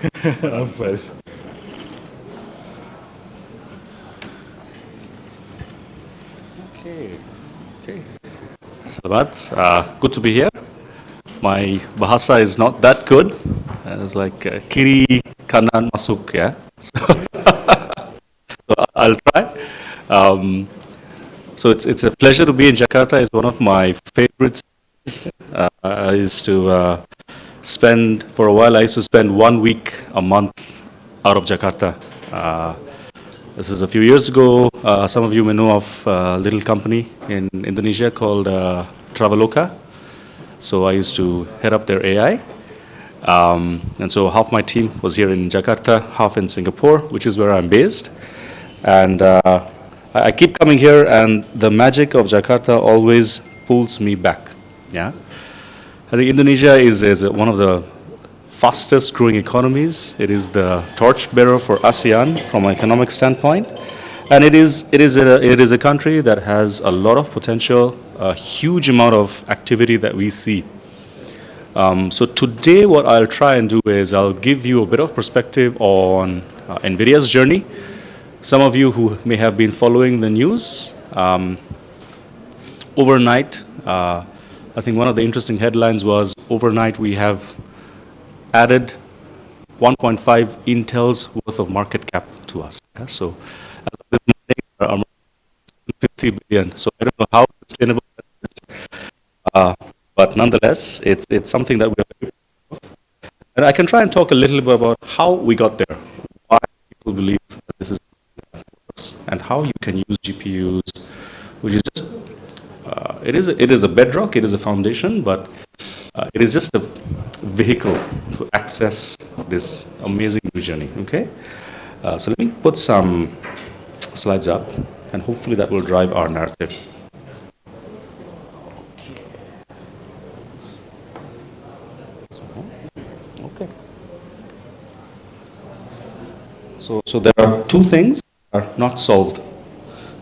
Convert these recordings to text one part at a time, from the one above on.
Of course. Okay. Okay. Selamat. Good to be here. My bahasa is not that good. It's like kiri kanan masuk, yeah. So I'll try. Um, so it's a pleasure to be in Jakarta. It's one of my favorite cities. I used to spend for a while. I used to spend 1 week a month out of Jakarta. Uh, this is a few years ago. Some of you may know of a little company in Indonesia called Traveloka. So I used to head up their AI. And so half my team was here in Jakarta, half in Singapore, which is where I'm based. And I keep coming here, and the magic of Jakarta always pulls me back. Yeah, I think Indonesia is one of the fastest growing economies. It is the torchbearer for ASEAN from an economic standpoint. And it is a country that has a lot of potential, a huge amount of activity that we see. So today what I'll try and do is I'll give you a bit of perspective on NVIDIA's journey. Some of you who may have been following the news, overnight, I think one of the interesting headlines was overnight we have added 1.5 Intel's worth of market cap to us. Yeah? So as of this morning, our market is 50 billion. So I don't know how sustainable that is. But nonetheless, it's something that we are very proud of. And I can try and talk a little bit about how we got there, why people believe that this is works, and how you can use GPUs, which is just, it is a bedrock, it is a foundation, but it is just a vehicle to access this amazing new journey, okay? So let me put some slides up, and hopefully that will drive our narrative. Okay. So there are two things that are not solved.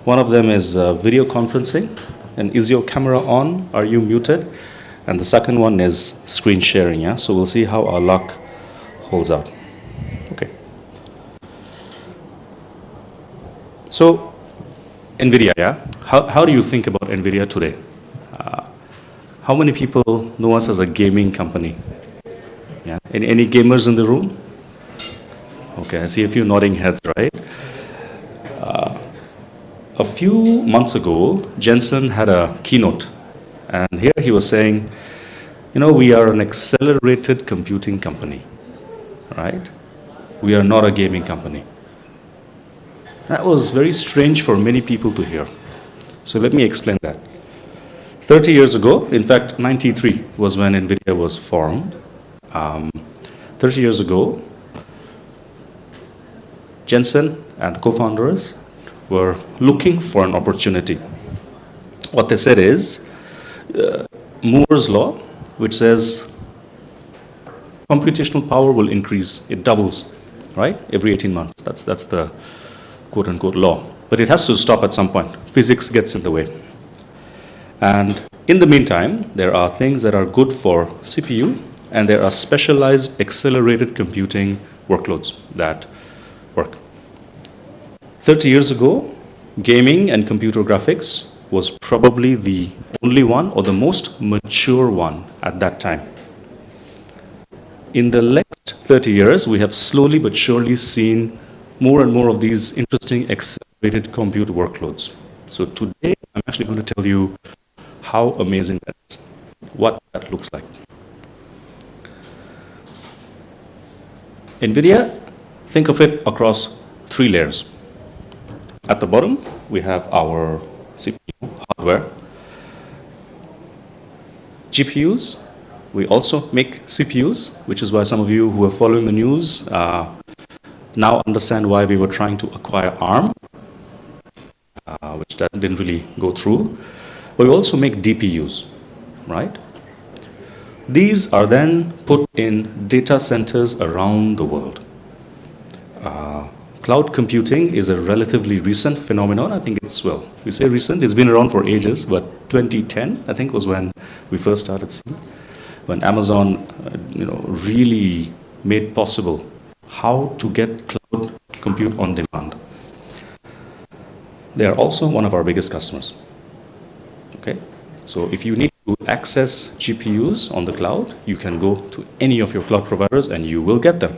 One of them is video conferencing, and is your camera on? Are you muted? And the second one is screen sharing, yeah? So we'll see how our luck holds out. Okay. So, NVIDIA, yeah? How do you think about NVIDIA today? How many people know us as a gaming company? Yeah? Any gamers in the room? Okay, I see a few nodding heads, right? A few months ago, Jensen had a keynote, and here he was saying, we are an accelerated computing company, right? We are not a gaming company. That was very strange for many people to hear. So let me explain that. 30 years ago, in fact, 93 was when NVIDIA was formed. 30 years ago, Jensen and the co-founders were looking for an opportunity. What they said is, Moore's law, which says computational power will increase, it doubles, right? Every 18 months. That's the quote-unquote law. But it has to stop at some point. Physics gets in the way. And in the meantime, there are things that are good for CPU, and there are specialized accelerated computing workloads that work. 30 years ago, gaming and computer graphics was probably the only one or the most mature one at that time. In the next 30 years, we have slowly but surely seen more and more of these interesting accelerated compute workloads. So today, I'm actually going to tell you how amazing that is, what that looks like. NVIDIA, think of it across 3 layers. At the bottom, we have our CPU hardware. GPUs, we also make CPUs, which is why some of you who are following the news now understand why we were trying to acquire ARM, which that didn't really go through. But we also make DPUs, right? These are then put in data centers around the world. Cloud computing is a relatively recent phenomenon. I think it's, well, we say recent, it's been around for ages, but 2010, I think, was when we first started seeing, when Amazon, really made possible how to get cloud compute on demand. They are also one of our biggest customers. Okay? So if you need to access GPUs on the cloud, you can go to any of your cloud providers and you will get them.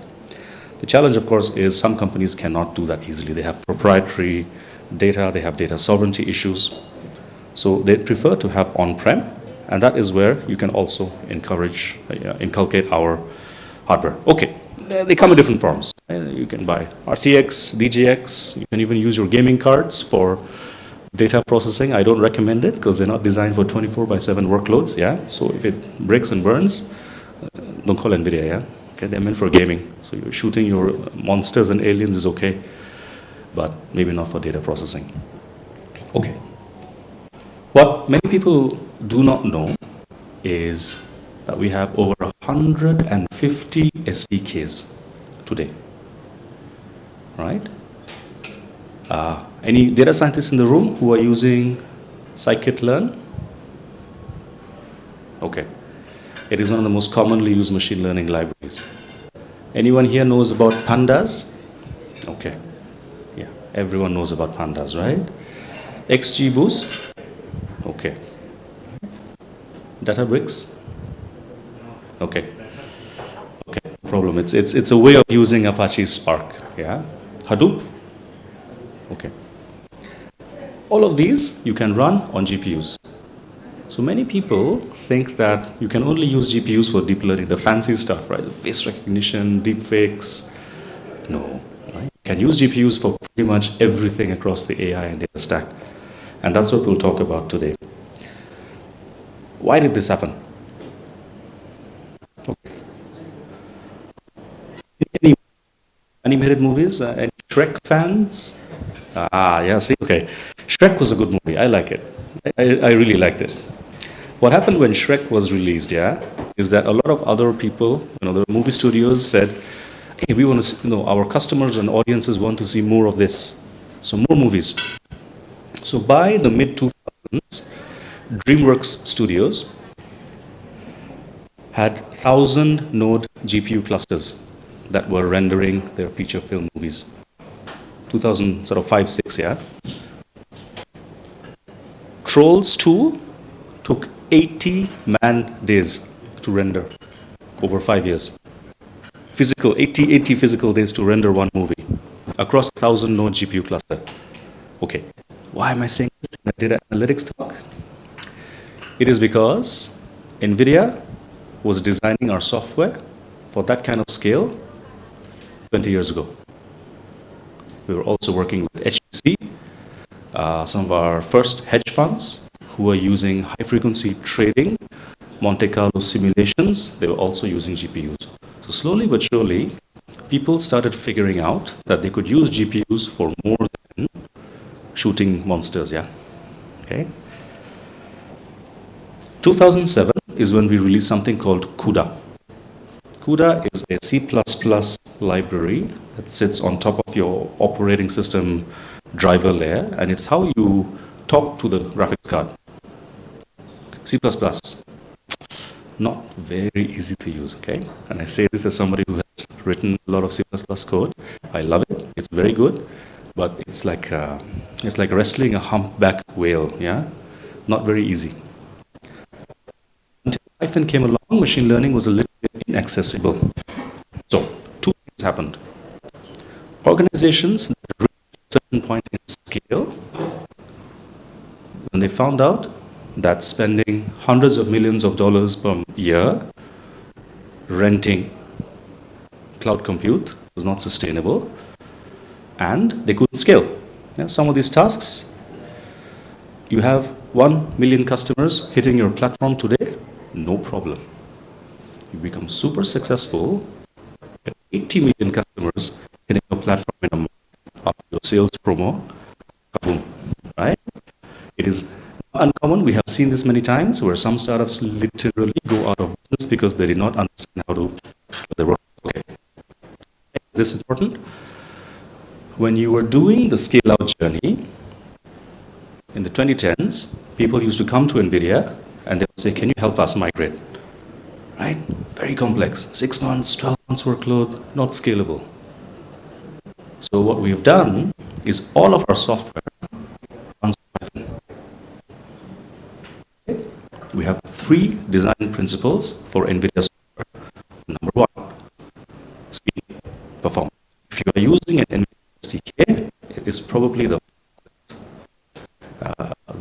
The challenge, of course, is some companies cannot do that easily. They have proprietary data, they have data sovereignty issues. So they prefer to have on-prem, and that is where you can also inculcate our hardware. Okay, they come in different forms. You can buy RTX, DGX, you can even use your gaming cards for data processing. I don't recommend it because they're not designed for 24/7 workloads, yeah? So if it breaks and burns, don't call NVIDIA, yeah? Okay, they're meant for gaming. So you're shooting your monsters and aliens is okay, but maybe not for data processing. Okay. What many people do not know is that we have over 150 SDKs today, right? Any data scientists in the room who are using scikit-learn? Okay. It is one of the most commonly used machine learning libraries. Anyone here knows about pandas? Okay. Yeah, everyone knows about pandas, right? XGBoost? Okay. Databricks? Okay. Okay, no problem. It's a way of using Apache Spark, yeah? Hadoop? Okay. All of these you can run on GPUs. So many people think that you can only use GPUs for deep learning, the fancy stuff, right? Face recognition, deep fakes. No, right? You can use GPUs for pretty much everything across the AI and data stack. And that's what we'll talk about today. Why did this happen? Okay. Any animated movies? Any Shrek fans? Yeah, see, okay. Shrek was a good movie. I like it. I really liked it. What happened when Shrek was released, yeah, is that a lot of other people, the movie studios said, hey, we want to, our customers and audiences want to see more of this. So more movies. So by the mid-2000s, DreamWorks Studios had 1,000-node GPU clusters that were rendering their feature film movies. 2005, 6, yeah. Trolls 2 took 80 man-days to render over 5 years. 80 physical days to render one movie across 1,000-node GPU cluster. Okay, why am I saying this in a data analytics talk? It is because NVIDIA was designing our software for that kind of scale 20 years ago. We were also working with HPC, some of our first hedge funds who were using high-frequency trading, Monte Carlo simulations. They were also using GPUs. So slowly but surely, people started figuring out that they could use GPUs for more than shooting monsters, yeah? Okay. 2007 is when we released something called CUDA. CUDA is a C++ library that sits on top of your operating system driver layer, and it's how you talk to the graphics card. C++, not very easy to use, okay? And I say this as somebody who has written a lot of C++ code. I love it. It's very good, but it's like wrestling a humpback whale, yeah? Not very easy. Until Python came along, machine learning was a little bit inaccessible. So, two things happened. Organizations that reached a certain point in scale, when they found out that spending hundreds of millions of dollars per year renting cloud compute was not sustainable, and they couldn't scale. Yeah, some of these tasks, you have 1 million customers hitting your platform today, no problem. You become super successful, 80 million customers hitting your platform in a month after your sales promo, kaboom, right? It is uncommon. We have seen this many times where some startups literally go out of business because they did not understand how to scale their work. Okay. Is this important? When you were doing the scale-out journey in the 2010s, people used to come to NVIDIA and they would say, can you help us migrate? Right? Very complex. 6 months, 12 months workload, not scalable. So what we've done is all of our software runs Python. Okay? We have 3 design principles for NVIDIA software. Number 1, speed, performance. If you are using an NVIDIA SDK, it is probably the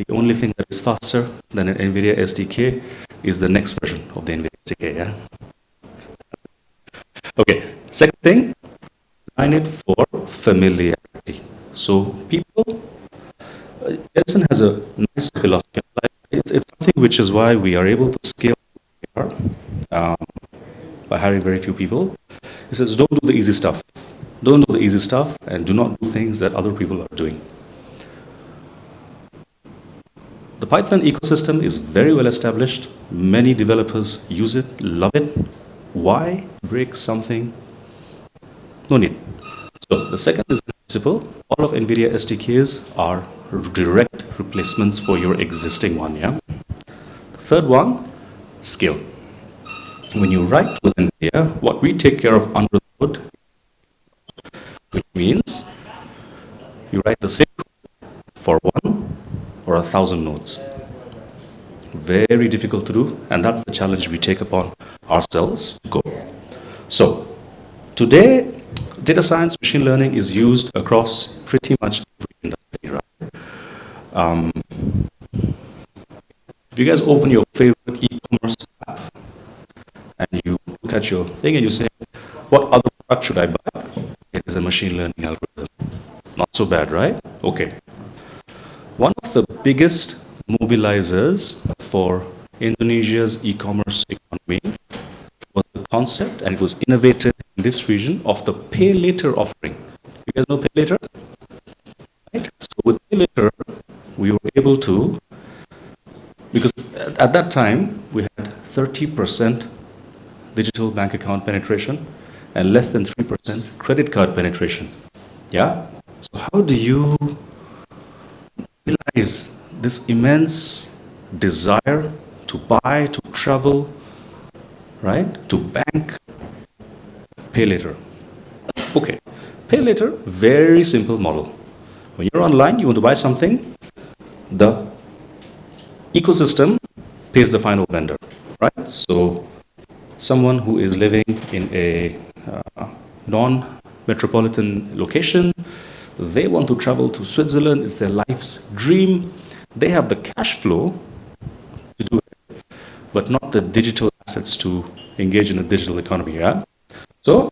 only thing that is faster than an NVIDIA SDK is the next version of the NVIDIA SDK. Yeah? Okay, second thing, design it for familiarity. So people, Edison has a nice philosophy. It's something which is why we are able to scale by hiring very few people. He says, don't do the easy stuff. Don't do the easy stuff and do not do things that other people are doing. The Python ecosystem is very well established. Many developers use it, love it. Why break something? No need. So the second is principle. All of NVIDIA SDKs are direct replacements for your existing one. Yeah. The third one, scale. When you write with NVIDIA, what we take care of under the hood, which means you write the same code for 1 or 1,000 nodes. Very difficult to do, and that's the challenge we take upon ourselves to go. So today, data science, machine learning is used across pretty much every industry, right? If you guys open your favorite e-commerce app and you look at your thing and you say, what other product should I buy? It is a machine learning algorithm. Not so bad, right? Okay. One of the biggest mobilizers for Indonesia's e-commerce economy was the concept, and it was innovated in this region, of the pay later offering. You guys know pay later? Right? So with pay later, we were able to, because at that time, we had 30% digital bank account penetration and less than 3% credit card penetration. Yeah? So how do you realize this immense desire to buy, to travel, right, to bank, pay later? Okay, pay later, very simple model. When you're online, you want to buy something, the ecosystem pays the final vendor, right? So someone who is living in a non-metropolitan location, they want to travel to Switzerland, it's their life's dream. They have the cash flow to do it, but not the digital assets to engage in a digital economy. Yeah? So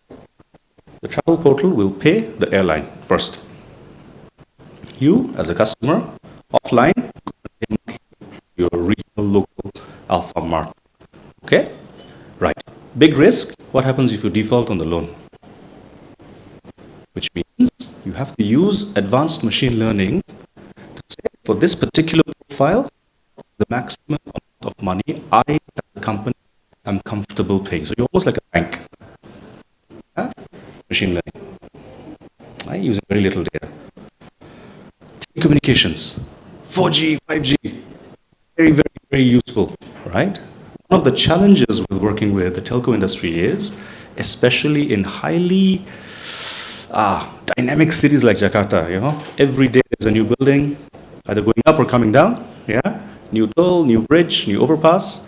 the travel portal will pay the airline first. You, as a customer, offline, pay your regional, local alpha market. Okay? Right. Big risk. What happens if you default on the loan? Which means you have to use advanced machine learning to say, for this particular profile, the maximum amount of money I, as a company, am comfortable paying. So you're almost like a bank. Yeah? Machine learning. Right? Using very little data. Telecommunications. 4G, 5G. Very, very, very useful. Right? One of the challenges with working with the telco industry is, especially in highly dynamic cities like Jakarta, every day there's a new building, either going up or coming down, new toll, new bridge, new overpass.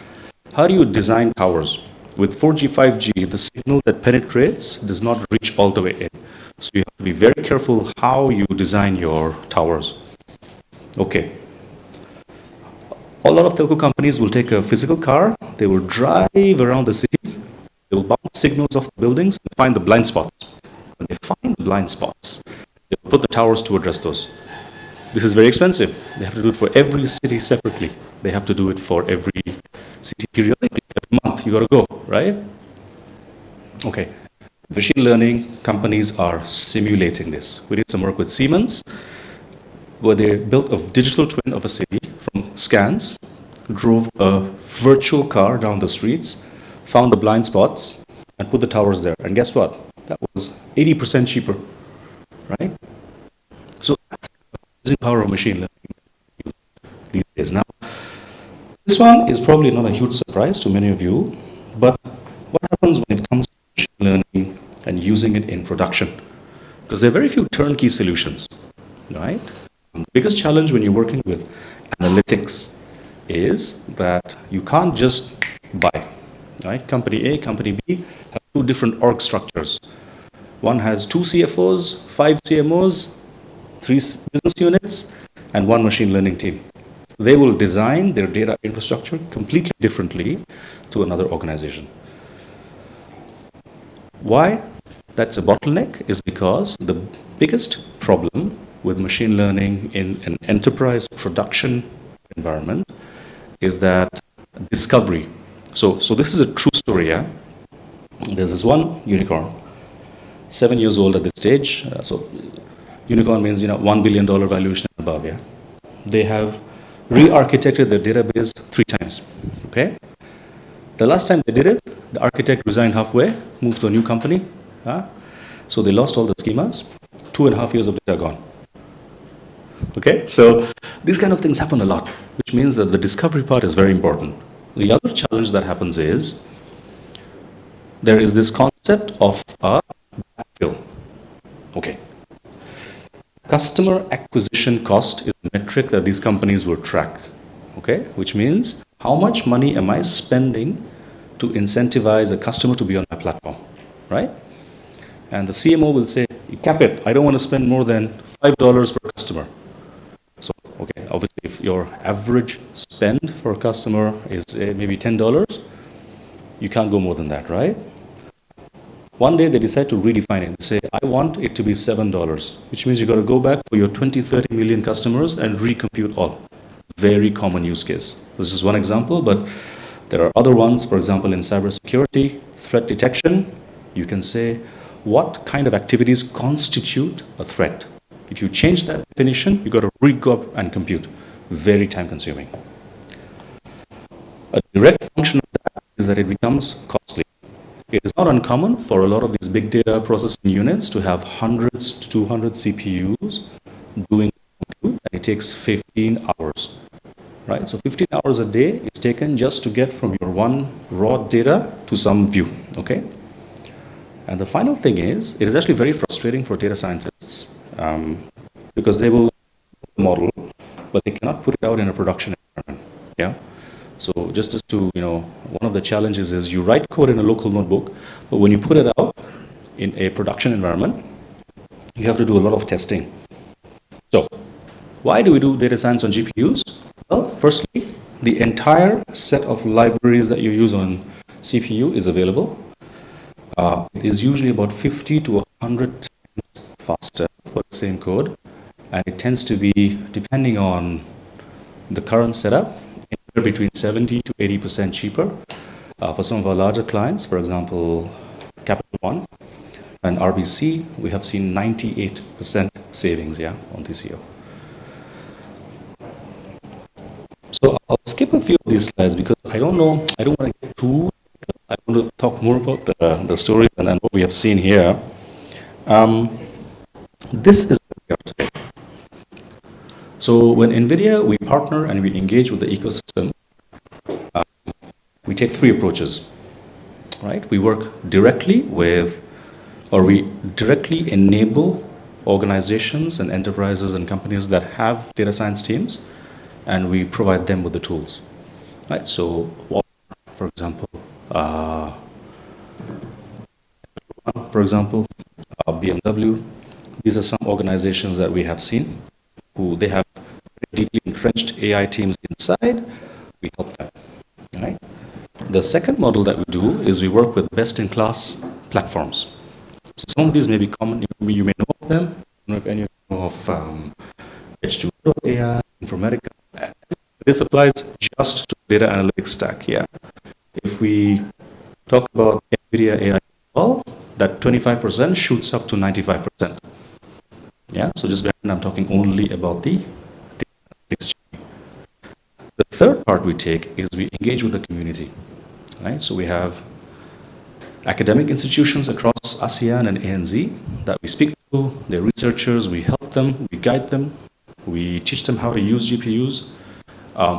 How do you design towers? With 4G, 5G, the signal that penetrates does not reach all the way in. So you have to be very careful how you design your towers. Okay. A lot of telco companies will take a physical car, they will drive around the city, they will bounce signals off the buildings and find the blind spots. When they find the blind spots, they will put the towers to address those. This is very expensive. They have to do it for every city separately. They have to do it for every city periodically. Every month you got to go, right? Okay. Machine learning companies are simulating this. We did some work with Siemens, where they built a digital twin of a city from scans, drove a virtual car down the streets, found the blind spots, and put the towers there. And guess what? That was 80% cheaper, right? So that's the power of machine learning these days. Now, this one is probably not a huge surprise to many of you, but what happens when it comes to machine learning and using it in production? because there are very few turnkey solutions, right? The biggest challenge when you're working with analytics is that you can't just buy, right? Company A, company B have two different org structures. One has two CFOs, five CMOs, three business units, and one machine learning team. They will design their data infrastructure completely differently to another organization. Why that's a bottleneck is because the biggest problem with machine learning in an enterprise production environment is that discovery. So this is a true story, yeah? There's this one unicorn, 7 years old at this stage. So unicorn means, $1 billion valuation and above, yeah? They have re-architected their database 3 times, okay? The last time they did it, the architect resigned halfway, moved to a new company. So they lost all the schemas, 2.5 years of data gone. Okay, so these kind of things happen a lot, which means that the discovery part is very important. The other challenge that happens is there is this concept of a backfill. Okay. Customer acquisition cost is a metric that these companies will track. Okay, which means how much money am I spending to incentivize a customer to be on my platform, right? And the CMO will say, you cap it. I don't want to spend more than $5 per customer. So, okay, obviously, if your average spend for a customer is maybe $10, you can't go more than that, right? One day they decide to redefine it. They say, I want it to be $7, which means you got to go back for your 20, 30 million customers and recompute all. Very common use case. This is one example, but there are other ones. For example, in cybersecurity, threat detection, you can say, what kind of activities constitute a threat? If you change that definition, you got to re-go up and compute. Very time consuming. A direct function of that is that it becomes costly. It is not uncommon for a lot of these big data processing units to have hundreds to 200 CPUs doing compute, and it takes 15 hours. Right? So 15 hours a day is taken just to get from your one raw data to some view. Okay? And the final thing is, it is actually very frustrating for data scientists because they will model, but they cannot put it out in a production environment. Yeah. So just as to, one of the challenges is you write code in a local notebook, but when you put it out in a production environment, you have to do a lot of testing. So why do we do data science on GPUs? Well, firstly, the entire set of libraries that you use on CPU is available. It is usually about 50 to 100 times faster for the same code, and it tends to be, depending on the current setup, between 70 to 80% cheaper. For some of our larger clients, for example, Capital One and RBC, we have seen 98% savings, on TCO. So I'll skip a few of these slides because I don't want to get too, I want to talk more about the stories and what we have seen here. This is where we are today. So when NVIDIA, we partner and we engage with the ecosystem, we take 3 approaches, right? We work directly with, or we directly enable organizations and enterprises and companies that have data science teams, and we provide them with the tools, right? So, for example, BMW, these are some organizations that we have seen who they have deeply entrenched AI teams inside. We help them, right? The second model that we do is we work with best-in-class platforms. So some of these may be common, you may know of them. I don't know if any of you know of H2AI, Informatica. This applies just to data analytics stack, If we talk about NVIDIA AI, that 25% shoots up to 95%. So just bear in mind, I'm talking only about the data analytics. The third part we take is we engage with the community, right? So we have academic institutions across ASEAN and ANZ that we speak to, they're researchers, we help them, we guide them, we teach them how to use GPUs.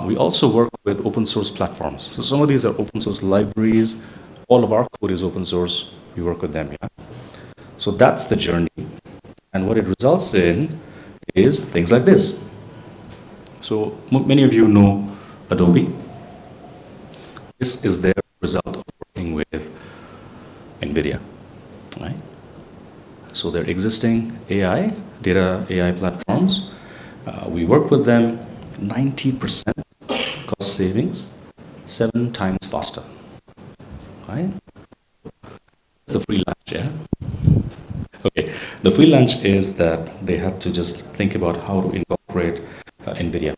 We also work with open source platforms. So some of these are open source libraries, all of our code is open source, we work with them, So that's the journey. And what it results in is things like this. So many of you know Adobe. This is their result of working with NVIDIA, right? So their existing AI, data AI platforms, we work with them, 90% cost savings, 7 times faster, right? It's a free lunch, yeah? Okay, the free lunch is that they had to just think about how to incorporate NVIDIA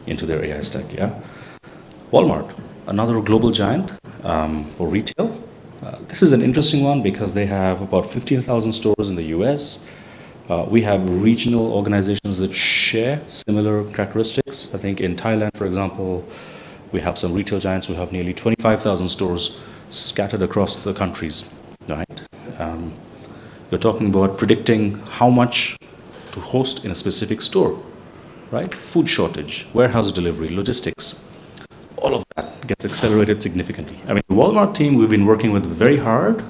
into their AI stack, yeah? Walmart, another global giant for retail. This is an interesting one because they have about 15,000 stores in the US. We have regional organizations that share similar characteristics. I think in Thailand, for example, we have some retail giants who have nearly 25,000 stores scattered across the countries, right? You're talking about predicting how much to host in a specific store, right? Food shortage, warehouse delivery, logistics, all of that gets accelerated significantly. I mean, the Walmart team we've been working with very hard.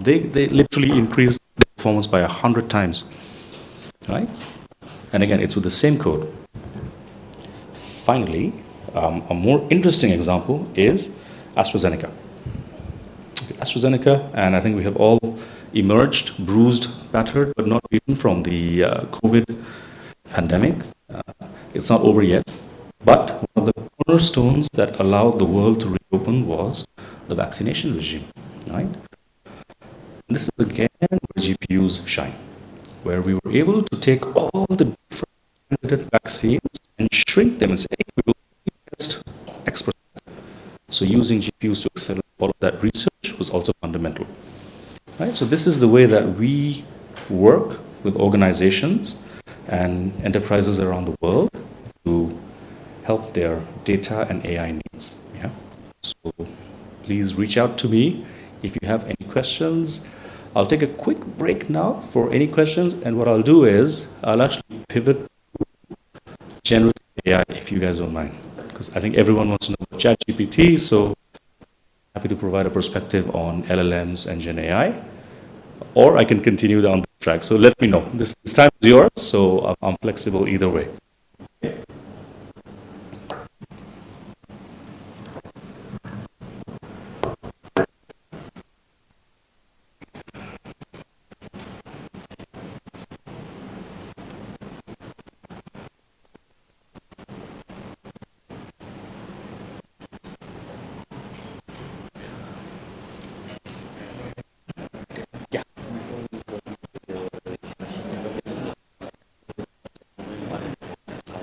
They literally increased their performance by 100 times, right? And again, it's with the same code. Finally, a more interesting example is AstraZeneca. AstraZeneca, and I think we have all emerged, bruised, battered, but not beaten from the COVID pandemic. It's not over yet. But one of the cornerstones that allowed the world to reopen was the vaccination regime, right? And this is again where GPUs shine, where we were able to take all the different candidate vaccines and shrink them and say, hey, we will test X%. So using GPUs to accelerate all of that research was also fundamental. Right? So this is the way that we work with organizations and enterprises around the world to help their data and AI needs. Yeah? So please reach out to me if you have any questions. I'll take a quick break now for any questions, and what I'll do is I'll actually pivot to generative AI if you guys don't mind, because I think everyone wants to know about ChatGPT, so happy to provide a perspective on LLMs and Gen AI, or I can continue down the track. So let me know. This time is yours, so I'm flexible either way.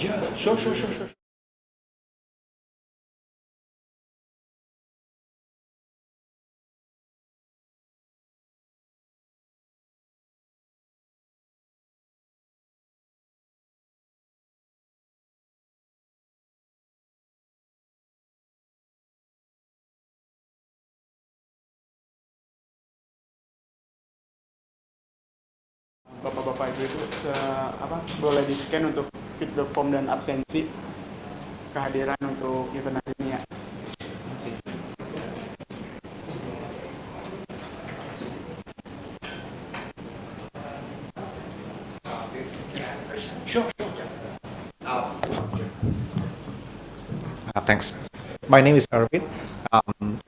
Yeah, sure. Bapak-bapak Ibu itu boleh di scan untuk feedback form dan absensi kehadiran untuk event hari ini ya. Yes. Sure. Thanks. My name is Arvind,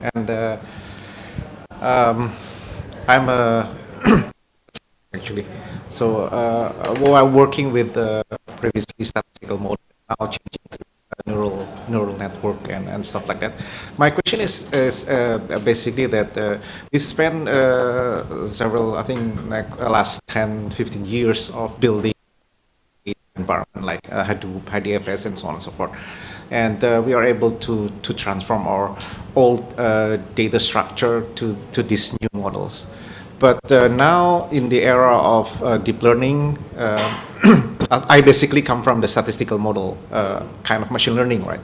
and I'm a actually. So while working with previously statistical model, now changing to neural network and stuff like that. My question is basically that we've spent several, I think, like last 10, 15 years of building environment like Hadoop, HDFS, and so on and so forth. And we are able to transform our old data structure to these new models. But now in the era of deep learning, I basically come from the statistical model kind of machine learning, right?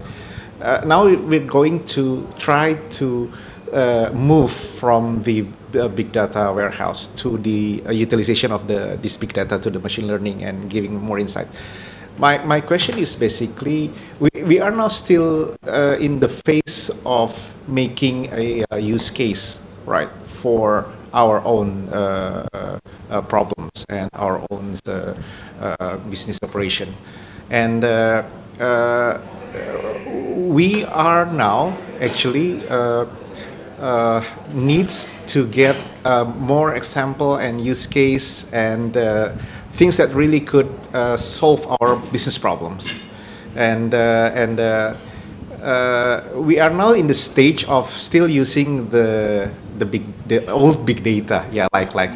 Now we're going to try to move from the big data warehouse to the utilization of this big data to the machine learning and giving more insight. My question is basically, we are now still in the phase of making a use case, right, for our own problems. and our own business operation. And we are now actually needs to get more example and use case and things that really could solve our business problems. And we are now in the stage of still using the old big data, yeah, like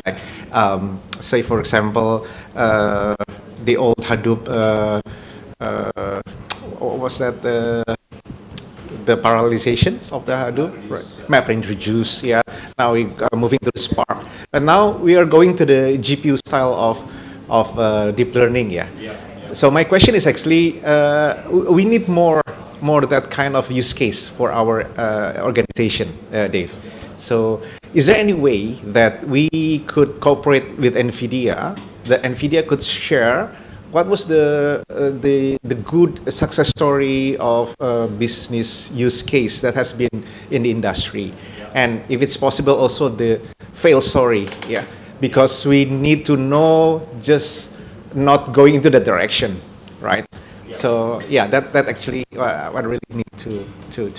say for example the old Hadoop. What was that? The parallelizations of the Hadoop, right? Map and reduce, yeah. Now we are moving to the Spark, and now we are going to the GPU style of deep learning, yeah. So my question is actually, we need more that kind of use case for our organization, Dave. So is there any way that we could cooperate with NVIDIA, that NVIDIA could share what was the good success story of business use case that has been in the industry, and if it's possible also the fail story, yeah, because we need to know just not going into that direction, right? So yeah, that actually what I really need to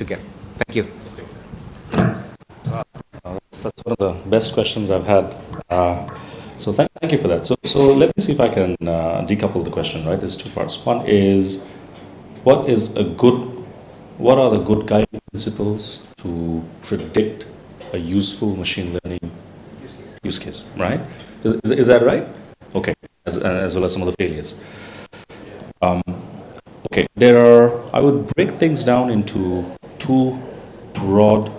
get. Thank you. That's one of the best questions I've had. So thank you for that. So let me see if I can decouple the question, right? There's two parts. One is, what are the good guiding principles to predict a useful machine learning use case, right? Is that right? Okay, as well as some of the failures. Okay, I would break things down into two broad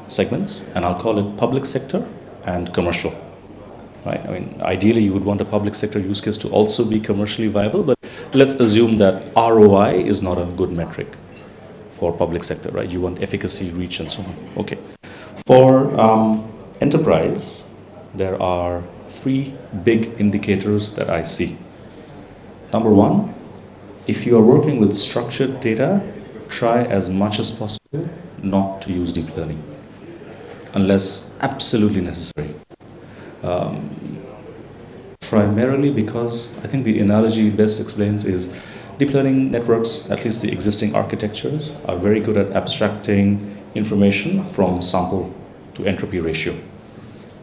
segments, and I'll call it public sector and commercial. Right? I mean, ideally, you would want a public sector use case to also be commercially viable, but let's assume that ROI is not a good metric for public sector, right? You want efficacy, reach, and so on. Okay. For enterprise, there are three big indicators that I see. Number one, if you are working with structured data, try as much as possible not to use deep learning, unless absolutely necessary. Primarily because I think the analogy best explains is deep learning networks, at least the existing architectures, are very good at abstracting information from sample to entropy ratio,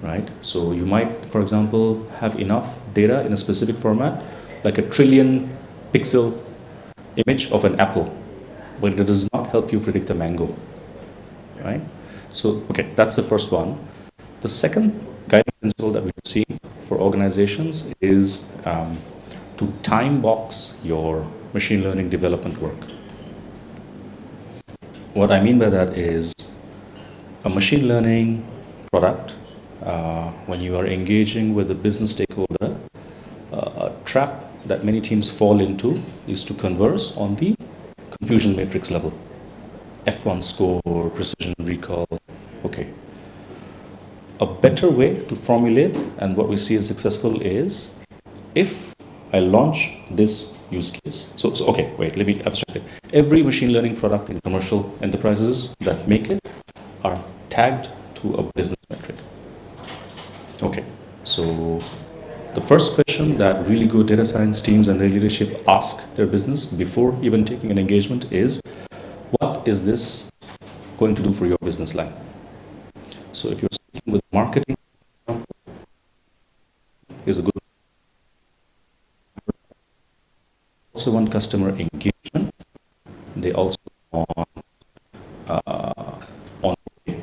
right? So you might, for example, have enough data in a specific format, like a trillion pixel image of an apple, but it does not help you predict a mango, right? So, okay, that's the first one. The second guiding principle that we see for organizations is to time box your machine learning development work. What I mean by that is a machine learning product, when you are engaging with a business stakeholder, a trap that many teams fall into is to converse on the confusion matrix level. F1 score, precision recall, okay. A better way to formulate, and what we see as successful, is if I launch this use case. So okay, wait, let me abstract it. Every machine learning product in commercial enterprises that make it are tagged to a business metric. Okay, so the first question that really good data science teams and their leadership ask their business before even taking an engagement is, what is this going to do for your business line? So if you're speaking with marketing, is a good. Also want customer engagement. They also want onboarding,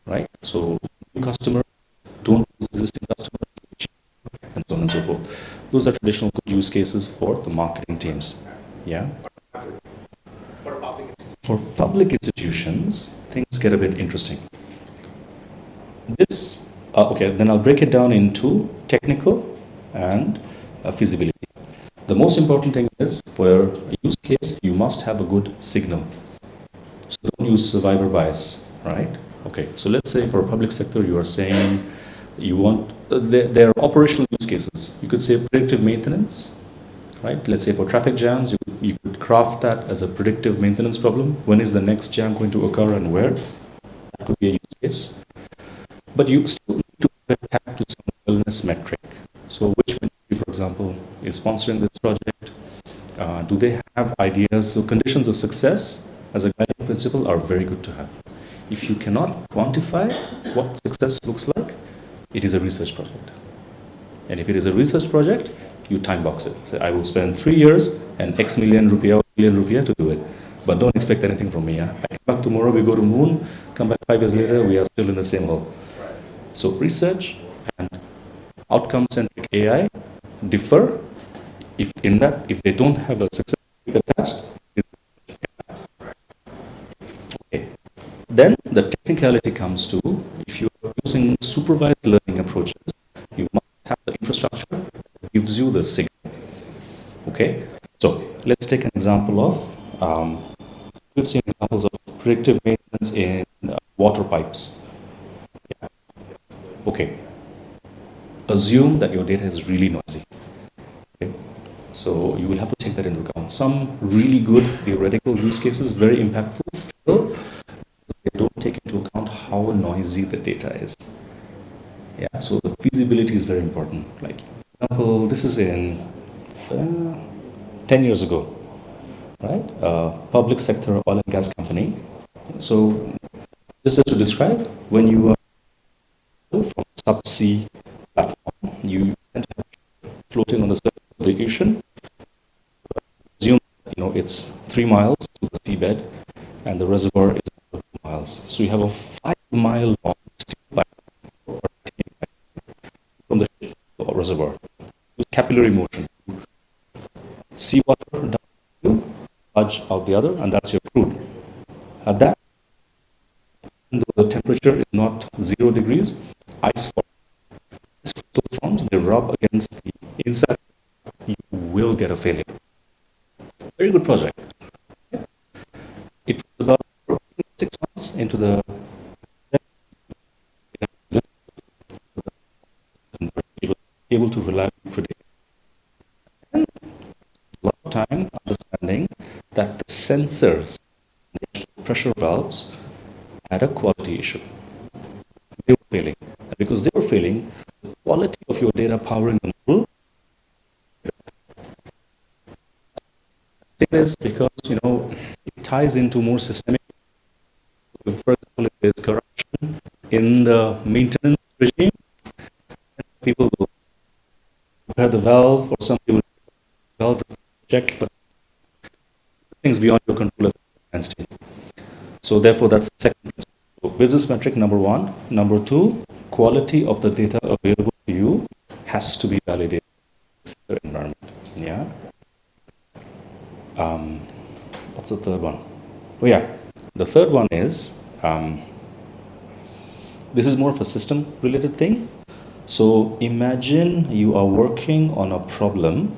right? So new customer, don't lose existing customers, and so on and so forth. Those are traditional good use cases for the marketing teams. Yeah. For public institutions, things get a bit interesting. This, okay, then I'll break it down into technical and feasibility. The most important thing is, for a use case, you must have a good signal. So don't use survivor bias, right? Okay, so let's say for public sector, you are saying you want, there are operational use cases. You could say predictive maintenance, right? Let's say for traffic jams, you could craft that as a predictive maintenance problem. When is the next jam going to occur and where? That could be a use case. But you still need to tap to some wellness metric. So which example, is sponsoring this project? Do they have ideas? So conditions of success as a guiding principle are very good to have. If you cannot quantify what success looks like, it is a research project. And if it is a research project, you time box it. So I will spend 3 years and X million rupiah to do it. But don't expect anything from me. I come back tomorrow, we go to moon, come back 5 years later, we are still in the same hole. So research and outcome-centric AI differ if they don't have a success attached. Okay. Then the technicality comes to, if you are using supervised learning approaches, you must have the infrastructure that gives you the signal. Okay, so let's take an example of, we've seen examples of predictive maintenance in water pipes. Yeah. Okay, assume that your data is really noisy. Okay, so you will have to take that into account. Some really good theoretical use cases, very impactful, fail. They don't take into account how noisy the data is. Yeah, so the feasibility is very important. Like, for example, this is in 10 years ago, right? Public sector oil and gas company. So, just to describe, when you are from subsea platform, you tend to have floating on the surface of the ocean. Assume, it's 3 miles to the seabed, and the reservoir is 2 miles. So you have a 5-mile long steel pipe from the reservoir. Use capillary motion. Seawater down, sludge out the other, and that's your crude. At that, even though the temperature is not 0 degrees, ice forms, they rub against the inside, you will get a failure. Very good project. It was about 6 months into the able to reliably predict. And a lot of time understanding that the sensors, the pressure valves, had a quality issue. They were failing. And because they were failing, the quality of your data powering the model. I say this because, it ties into more systemic. For example, if there's corruption in the maintenance regime, people will repair the valve, or somebody will valve check, but things beyond your control as a. So therefore, that's the second principle. So business metric number 1. Number 2, quality of the data available to you has to be validated in the environment. Yeah. What's the third one? Oh yeah, the third one is, this is more of a system-related thing. So imagine you are working on a problem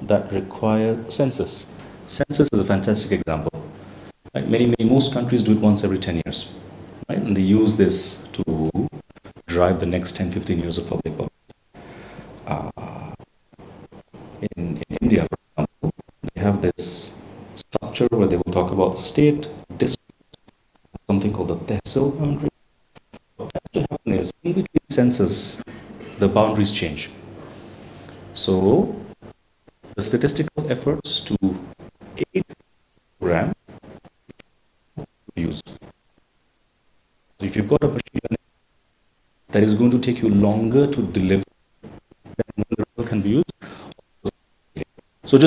that requires census. Census is a fantastic example. Right? Most countries do it once every 10 years. Right? And they use this to drive the next 10, 15 years of public policy. In India, for example, they have this structure where they will talk about state, district, something called the tehsil boundary. What has to happen is, in between census, the boundaries change. So the statistical efforts to aid the program use. So if you've got a machine learning that is going to take you longer to deliver than when the result can be used. So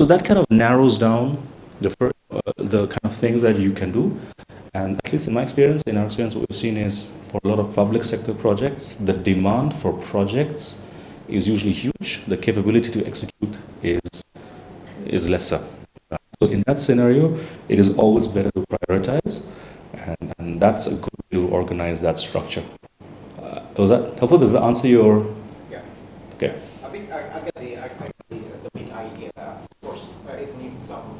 that kind of narrows down the kind of things that you can do. And at least in our experience, what we've seen is, for a lot of public sector projects, the demand for projects is usually huge. The capability to execute is lesser. So in that scenario, it is always better to prioritize, and that's a good way to organize that structure. Was that helpful? Does that answer your? Yeah. Okay. I think I get the big idea. Of course, it needs some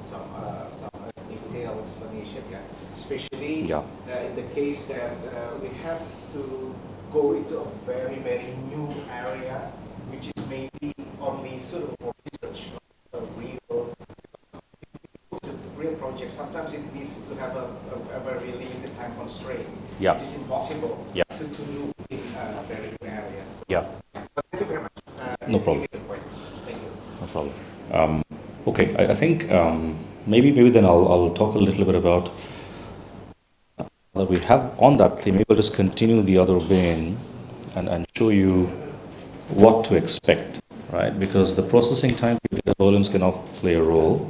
detailed explanation. Yeah. Especially in the case that we have to go into a very, very new area, which is maybe only suitable for research, not a real project. Sometimes it needs to have a very limited time constraint. Yeah. It is impossible to do in a very new area. Yeah. But thank you very much. No problem. problem. Okay, I think maybe then I'll talk a little bit about that we have on that theme. Maybe I'll just continue the other vein and show you what to expect, right? Because the processing time for data volumes can often play a role.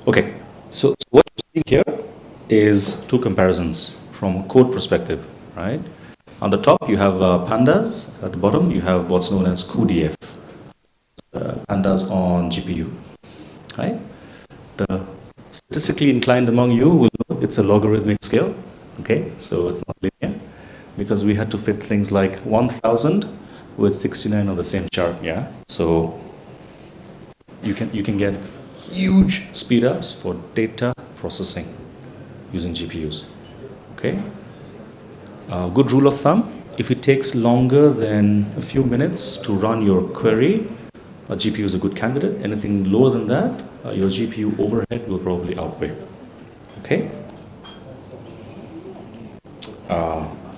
Okay, so what you're seeing here is two comparisons from a code perspective, right? On the top, you have pandas. At the bottom, you have what's known as cuDF, pandas on GPU, right? The statistically inclined among you will know it's a logarithmic scale, okay? So it's not linear, because we had to fit things like 1,000 with 69 on the same chart, yeah? So you can get huge speed ups for data processing using GPUs, okay? Good rule of thumb, if it takes longer than a few minutes to run your query, a GPU is a good candidate. Anything lower than that, your GPU overhead will probably outweigh, okay?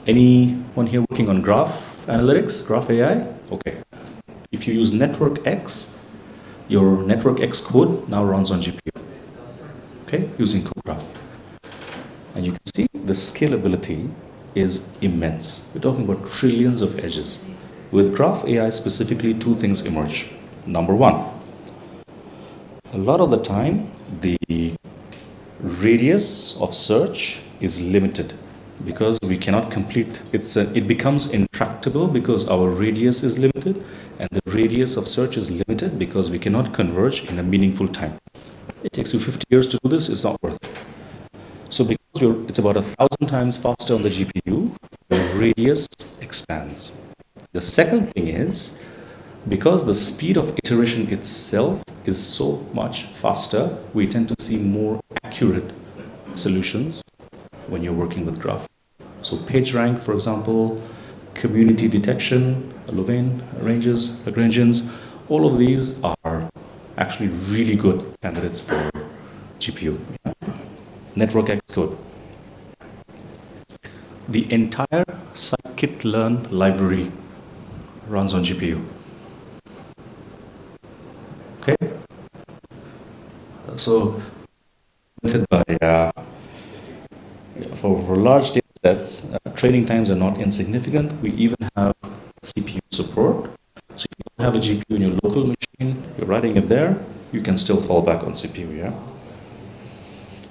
Anyone here working on graph analytics, graph AI? Okay. If you use Network X, your Network X code now runs on GPU, okay, using CodeGraph. And you can see the scalability is immense. We're talking about trillions of edges. With Graph AI specifically, two things emerge. Number one, a lot of the time, the radius of search is limited because we cannot complete, it becomes intractable because our radius is limited, and the radius of search is limited because we cannot converge in a meaningful time. It takes you 50 years to do this, it's not worth it. So because it's about 1,000 times faster on the GPU, the radius expands. The second thing is, because the speed of iteration itself is so much faster, we tend to see more accurate solutions when you're working with graph. So PageRank, for example, community detection, Louvain ranges, Lagrangians, all of these are actually really good candidates for GPU. Yeah? Network X code. The entire scikit-learn library runs on GPU. Okay? So, by for large data sets, training times are not insignificant. We even have CPU support. So if you don't have a GPU in your local machine, you're writing it there, you can still fall back on CPU, yeah?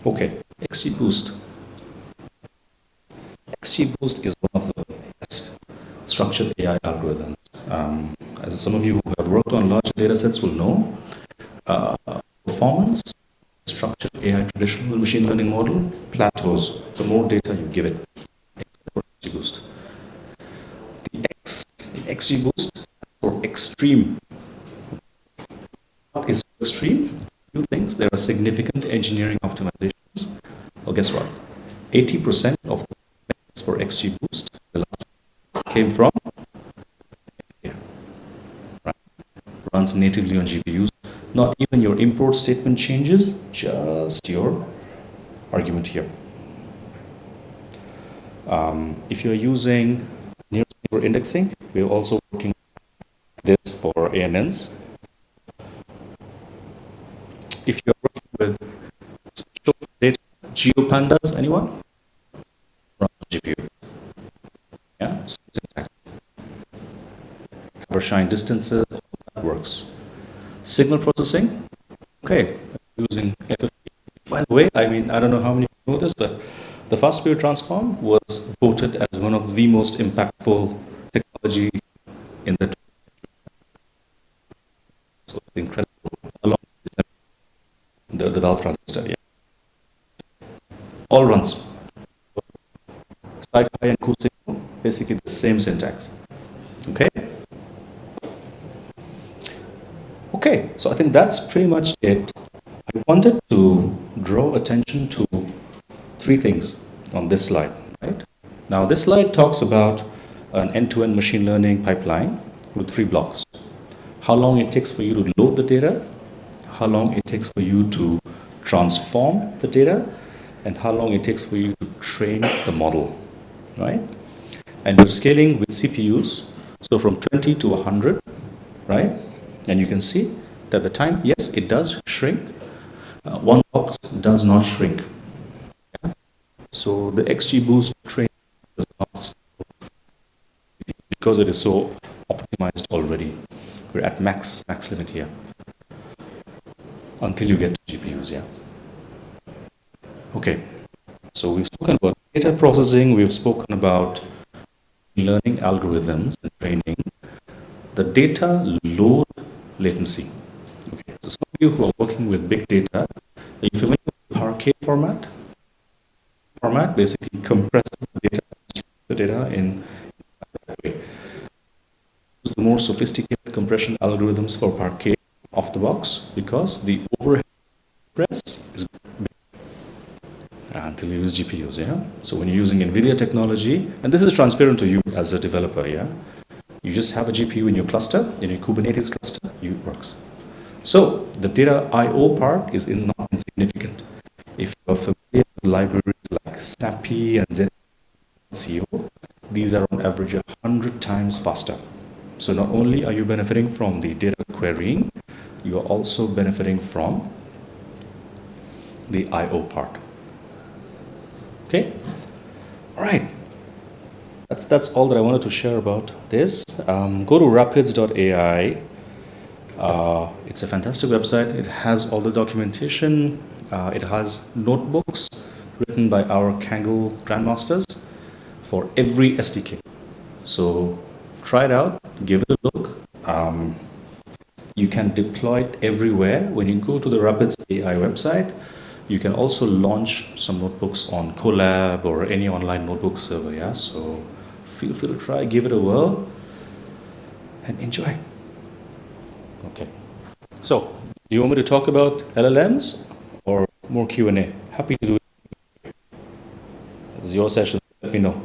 Okay, XGBoost. XGBoost is one of the best structured AI algorithms. As some of you who have worked on large data sets will know, performance, structured AI traditional machine learning model plateaus the more data you give it, except for XGBoost. The XGBoost for extreme. What is extreme? Few things. There are significant engineering optimizations. Well, guess what? 80% of the benefits for XGBoost the last came from runs natively on GPUs. Not even your import statement changes, just your argument here. If you're using nearest neighbor indexing, we're also working on this for ANNs. If you're working with special data, GeoPandas, anyone? Run on GPU. Yeah, Habershine distances, that works. Signal processing, okay, using FFT. By the way, I mean, I don't know how many people know this, but the fast Fourier transform was voted as one of the most impactful technology in the. So it's incredible, along with the valve transistor, yeah. All runs. SciPy and cuSignal, basically the same syntax, okay? Okay, so I think that's pretty much it. I wanted to draw attention to three things on this slide, right? Now, this slide talks about an end-to-end machine learning pipeline with three blocks. How long it takes for you to load the data, how long it takes for you to transform the data, and how long it takes for you to train the model, right? And you're scaling with CPUs, so from 20 to 100, right? And you can see that the time, yes, it does shrink. One box does not shrink. Yeah? So the XGBoost train does not, because it is so optimized already. We're at max limit here until you get to GPUs, yeah? Okay, so we've spoken about data processing, we've spoken about learning algorithms and training, the data load latency. Okay, so some of you who are working with big data, are you familiar with Parquet format? Format basically compresses the data in that way. Use the more sophisticated compression algorithms for Parquet off the box because the overhead press is big until you use GPUs, yeah? So when you're using NVIDIA technology, and this is transparent to you as a developer, yeah? You just have a GPU in your cluster, in your Kubernetes cluster, it works. So the data I/O part is not insignificant. If you are familiar with libraries like SAPI and ZCO, these are on average 100 times faster. So not only are you benefiting from the data querying, you are also benefiting from the I/O part. Okay? All right. That's all that I wanted to share about this. Go to rapids.ai. It's a fantastic website. It has all the documentation. It has notebooks written by our Kaggle grandmasters for every SDK. So try it out, give it a look. You can deploy it everywhere. When you go to the Rapids AI website, you can also launch some notebooks on Colab or any online notebook server. Yeah, so feel free to try, give it a whirl, and enjoy. Okay. So, do you want me to talk about LLMs or more Q&A? Happy to do it. It's your session. Let me know.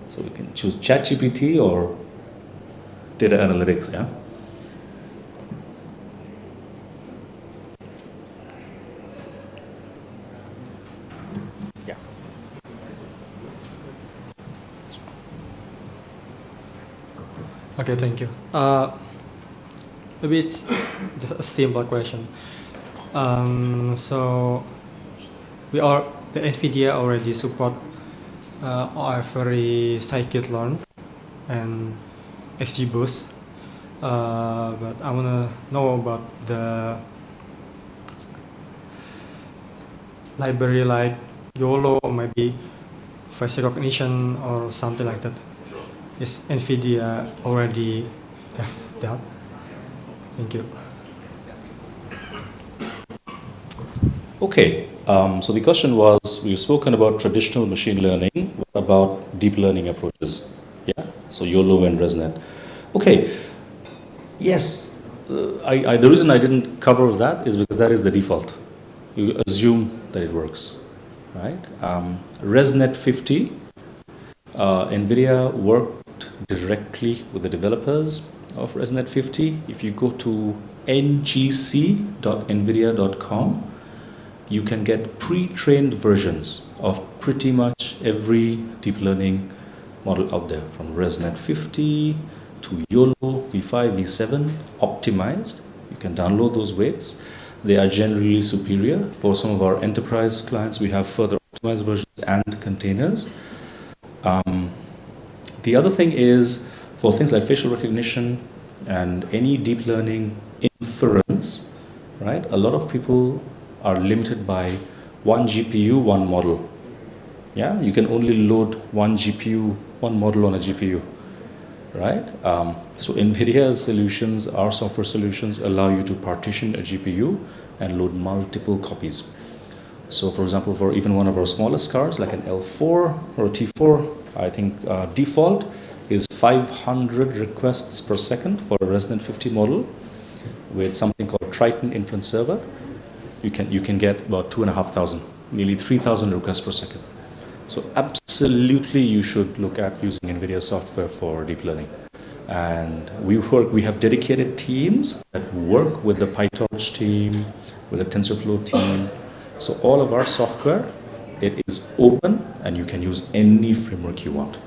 So we can choose ChatGPT or data analytics. Yeah. Yeah. Okay, thank you. Maybe it's just a simple question. So the NVIDIA already support every scikit-learn and XGBoost, but I wanna know about the library like YOLO or maybe face recognition or something like that. Is NVIDIA already have that? Thank you. Okay, so the question was, we've spoken about traditional machine learning, what about deep learning approaches? Yeah, so YOLO and ResNet. Okay, yes, the reason I didn't cover that is because that is the default. You assume that it works, right? ResNet 50, NVIDIA worked directly with the developers of ResNet 50. If you go to ngc.nvidia.com, you can get pre-trained versions of pretty much every deep learning model out there, from ResNet 50 to YOLO, V5, V7, optimized. You can download those weights. They are generally superior. For some of our enterprise clients, we have further optimized versions and containers. The other thing is, for things like facial recognition and any deep learning inference, right? A lot of people are limited by one GPU, one model. Yeah, you can only load one GPU, one model on a GPU, right? So NVIDIA's solutions, our software solutions, allow you to partition a GPU and load multiple copies. So for example, for even one of our smallest cars, like an L4 or a T4, I think default is 500 requests per second for a ResNet 50 model with something called Triton Inference Server. You can get about 2,500, nearly 3,000 requests per second. So absolutely you should look at using NVIDIA software for deep learning. And we have dedicated teams that work with the PyTorch team, with the TensorFlow team, So all of our software, it is open and you can use any framework you want.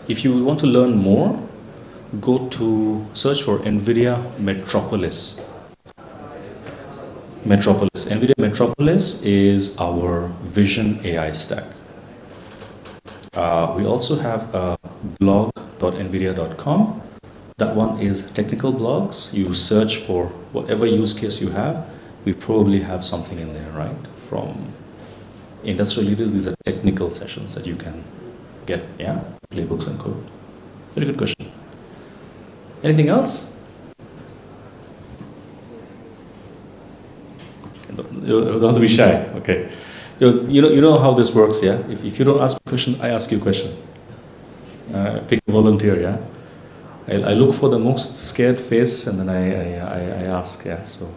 If you want to learn more, go to search for NVIDIA Metropolis. NVIDIA Metropolis is our vision AI stack. We also have a blog.nvidia.com. That one is technical blogs. You search for whatever use case you have. We probably have something in there, right? From industrial leaders, these are technical sessions that you can get, yeah? Playbooks and code. Very good question. Anything else? You don't have to be shy, okay. You know how this works, yeah? If you don't ask a question, I ask you a question. Pick a volunteer, yeah? I look for the most scared face and then I ask, yeah, so.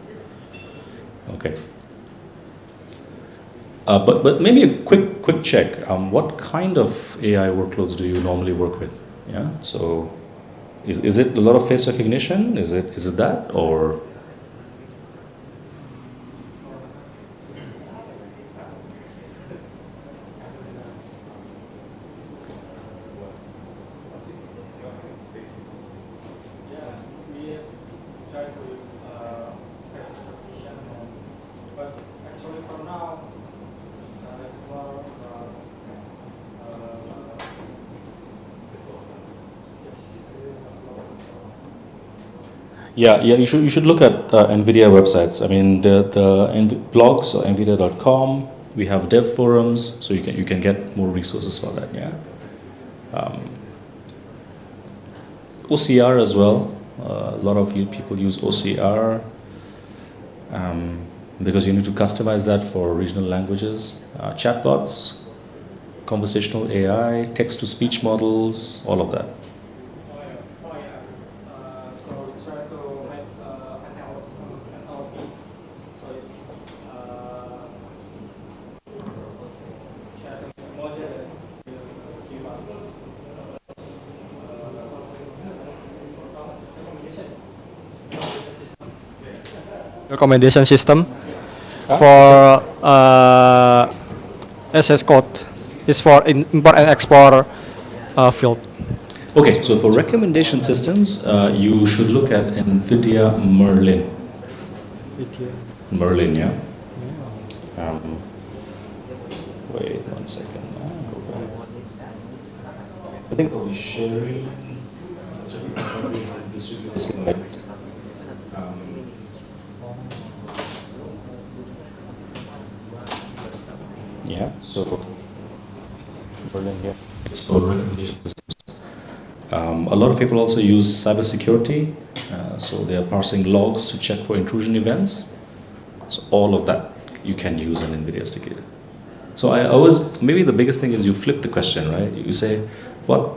Okay. But maybe a quick check. What kind of AI workloads do you normally work with? Yeah, so is it a lot of face recognition? Is it that, or? Yeah, you should look at NVIDIA websites. I mean, the blogs or NVIDIA.com. We have dev forums, so you can get more resources for that. Yeah, OCR as well. A lot of people use OCR because you need to customize that for regional languages. Chatbots, conversational AI, text-to-speech models, all of that. Recommendation system for SS code is for import and export field. Okay, so for recommendation systems, you should look at NVIDIA Merlin. Merlin, yeah. Wait 1 second. Go back. I think I'll be sharing. Distribute the slides. Yeah, so Berlin here. It's for recommendation systems. A lot of people also use cybersecurity, so they are parsing logs to check for intrusion events. So all of that you can use an NVIDIA sticky. So I always, maybe the biggest thing is you flip the question, right? You say, what,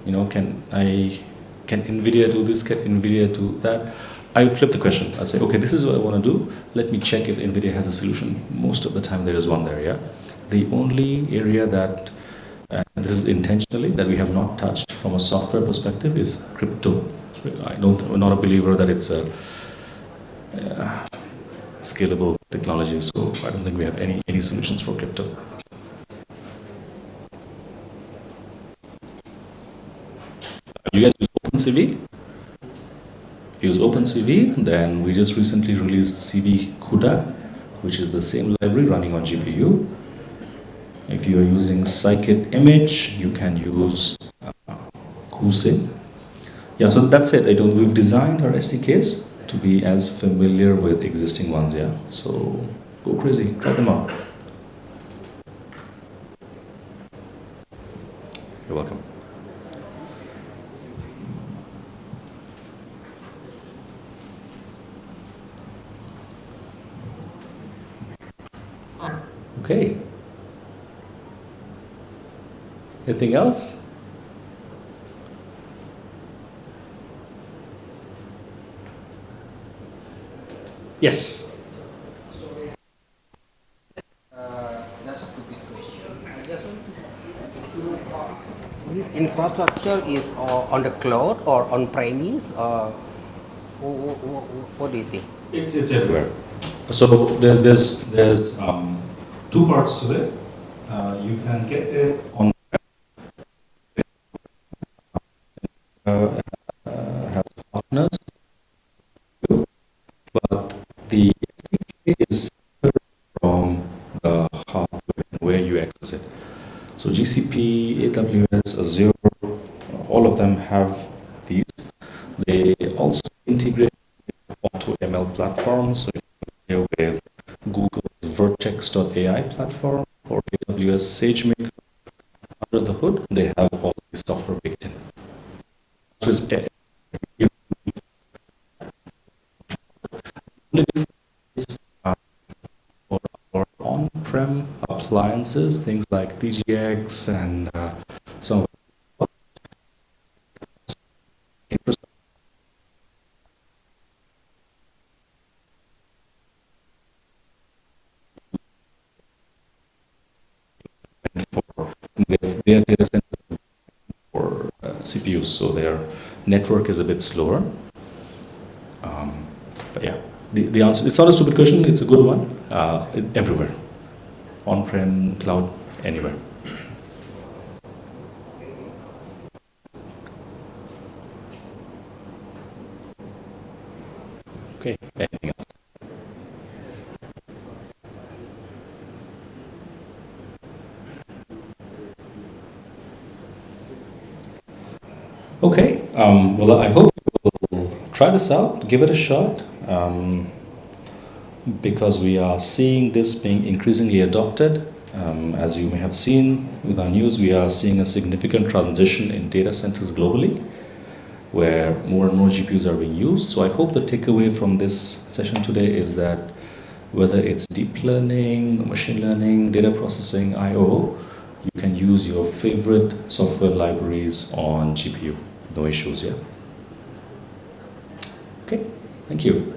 can NVIDIA do this? Can NVIDIA do that? I would flip the question. I say, okay, this is what I want to do. Let me check if NVIDIA has a solution. Most of the time there is one there, yeah? The only area that, this is intentionally, that we have not touched from a software perspective is crypto. I'm not a believer that it's a scalable technology, so I don't think we have any solutions for crypto. You guys use OpenCV? If you use OpenCV, then we just recently released CV CUDA, which is the same library running on GPU. If you are using scikit image, you can use Kuse. Yeah, so that's it. We've designed our SDKs to be as familiar with existing ones, yeah. So go crazy, try them out. You're welcome. Okay. Anything else? Yes. That's a stupid question. I just want to this infrastructure is on the cloud or on premise, or what do you think? It's everywhere. So there's two parts to it. You can get it on has partners, but the SDK is from the hardware and where you access it. So GCP, AWS, Azure, all of them have these. They also integrate onto ML platforms. So you're familiar with Google's Vertex.ai platform or AWS SageMaker. Under the hood, they have all this software baked in. So it's only difference for our on-prem appliances, things like TGX and some infrastructure for their data centers for CPUs, so their network is a bit slower. But yeah, the answer, it's not a stupid question, it's a good one. Everywhere, on-prem, cloud, anywhere. Okay, anything else? Okay, well, I hope you will try this out, give it a shot, because we are seeing this being increasingly adopted. As you may have seen with our news, we are seeing a significant transition in data centers globally, where more and more GPUs are being used. So I hope the takeaway from this session today is that whether it's deep learning, machine learning, data processing, I/O, you can use your favorite software libraries on GPU. No issues, yeah? Okay, thank you.